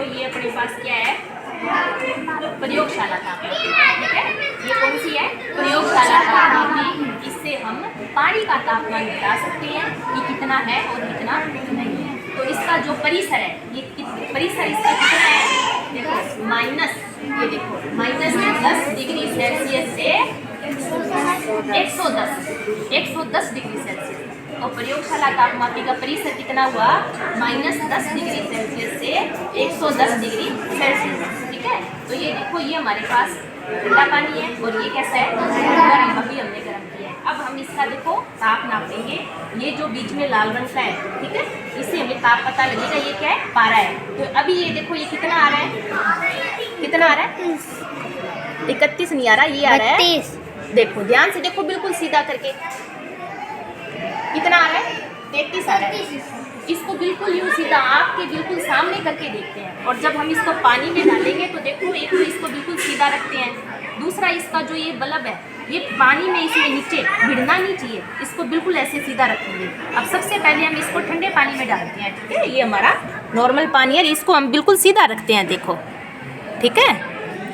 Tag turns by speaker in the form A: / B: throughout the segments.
A: ये अपने पास क्या है, प्रयोगशाला तापमापी, ठीक है। ये कौन सी है, प्रयोगशाला तापमापी। इससे हम पानी का तापमान बता सकते हैं कि कितना है और कितना नहीं है। तो इसका जो परिसर है, ये परिसर इसका कितना है, देखो माइनस, ये देखो -10 डिग्री सेल्सियस से 110 डिग्री सेल्सियस। तो प्रयोगशाला तापमापी का परिसर कितना हुआ, -10 डिग्री सेल्सियस से 110 डिग्री सेल्सियस, ठीक है। तो ये देखो, ये हमारे पास ठंडा पानी है और ये कैसा है, गर्म, अभी हमने गर्म किया है। अब हम इसका देखो ताप नापेंगे। ये जो बीच में लाल रंग का है, ठीक है, इससे हमें ताप पता लगेगा, ये क्या है, पारा है। तो अभी ये देखो, ये कितना आ रहा है, कितना आ रहा है, 31 नहीं आ रहा, ये आ रहा है
B: 32।
A: देखो ध्यान से देखो, बिल्कुल सीधा करके, कितना आ रहा है, 33 आ रहा है। इसको बिल्कुल यूँ सीधा आपके बिल्कुल सामने करके देखते हैं। और जब हम इसको पानी में डालेंगे तो देखो, एक तो इसको बिल्कुल सीधा रखते हैं, दूसरा इसका जो ये बल्ब है, ये पानी में इसमें नीचे भिड़ना नहीं चाहिए, इसको बिल्कुल ऐसे सीधा रखेंगे। अब सबसे पहले हम इसको ठंडे पानी में डालते हैं, ठीक है। ये हमारा नॉर्मल पानी है, इसको हम बिल्कुल सीधा रखते हैं, देखो, ठीक है।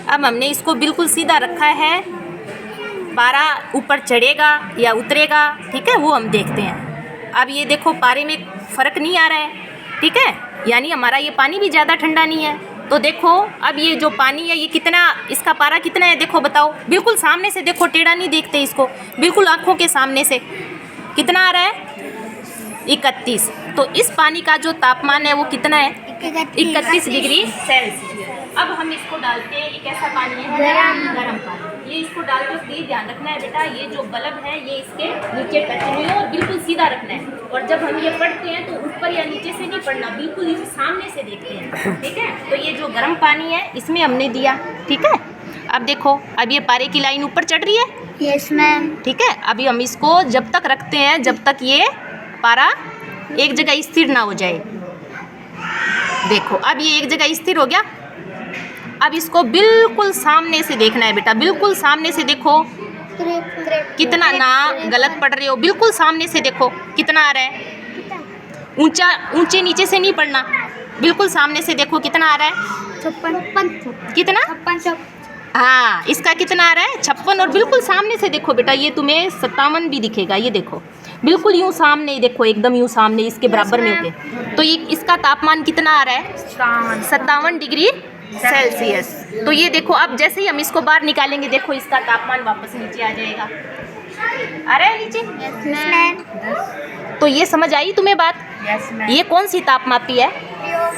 A: अब हमने इसको बिल्कुल सीधा रखा है, पारा ऊपर चढ़ेगा या उतरेगा, ठीक है, वो हम देखते हैं। अब ये देखो, पारे में फ़र्क नहीं आ रहा है, ठीक है, यानी हमारा ये पानी भी ज़्यादा ठंडा नहीं है। तो देखो, अब ये जो पानी है, ये कितना, इसका पारा कितना है, देखो बताओ, बिल्कुल सामने से देखो, टेढ़ा नहीं देखते इसको, बिल्कुल आँखों के सामने से कितना आ रहा है, 31। तो इस पानी का जो तापमान है वो कितना है, 31 डिग्री सेल्सियस। अब हम इसको डालते हैं, ये कैसा पानी है, गर्म पानी। ये इसको डालते वक्त ये ध्यान रखना है बेटा, ये जो बल्ब है ये इसके नीचे टच नहीं हो और बिल्कुल सीधा रखना है। और जब हम ये पढ़ते हैं तो ऊपर या नीचे से नहीं पढ़ना, बिल्कुल इसे सामने से देखते हैं, ठीक है। तो ये जो गर्म पानी है इसमें हमने दिया, ठीक है। अब देखो, अब ये पारे की लाइन ऊपर चढ़ रही है,
B: यस मैम,
A: ठीक है। अभी हम इसको जब तक रखते हैं जब तक ये पारा एक जगह स्थिर ना हो जाए। देखो, अब ये एक जगह स्थिर हो गया। अब इसको बिल्कुल सामने से देखना है बेटा, बिल्कुल सामने से देखो, कितना, ना गलत पढ़ रहे हो, बिल्कुल सामने से देखो कितना आ रहा है, ऊंचे नीचे से नहीं पढ़ना, बिल्कुल सामने से देखो कितना आ रहा है,
B: 56,
A: कितना,
B: 56,
A: हाँ, इसका कितना आ रहा है, 56। और बिल्कुल सामने से देखो बेटा, ये तुम्हें 57 भी दिखेगा, ये देखो, बिल्कुल यूँ सामने, देखो एकदम यूँ सामने, इसके बराबर में होके। तो ये इसका तापमान कितना आ रहा है, 57 डिग्री सेल्सियस। तो ये देखो, अब जैसे ही हम इसको बाहर निकालेंगे, देखो इसका तापमान वापस नीचे आ जाएगा, आ रहा है नीचे।
B: Yes ma'am.
A: तो ये समझ आई तुम्हें बात,
B: यस मैम।
A: ये कौन सी तापमापी है,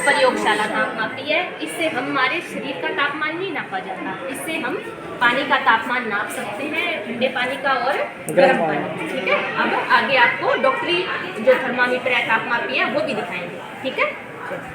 A: प्रयोगशाला तापमापी है। इससे हमारे शरीर का तापमान नहीं नापा जाता, इससे हम पानी का तापमान नाप सकते हैं, ठंडे पानी का और गर्म पानी, ठीक है। अब आगे आपको डॉक्टरी जो थर्मामीटर है, तापमापी है, वो भी दिखाएंगे, ठीक है।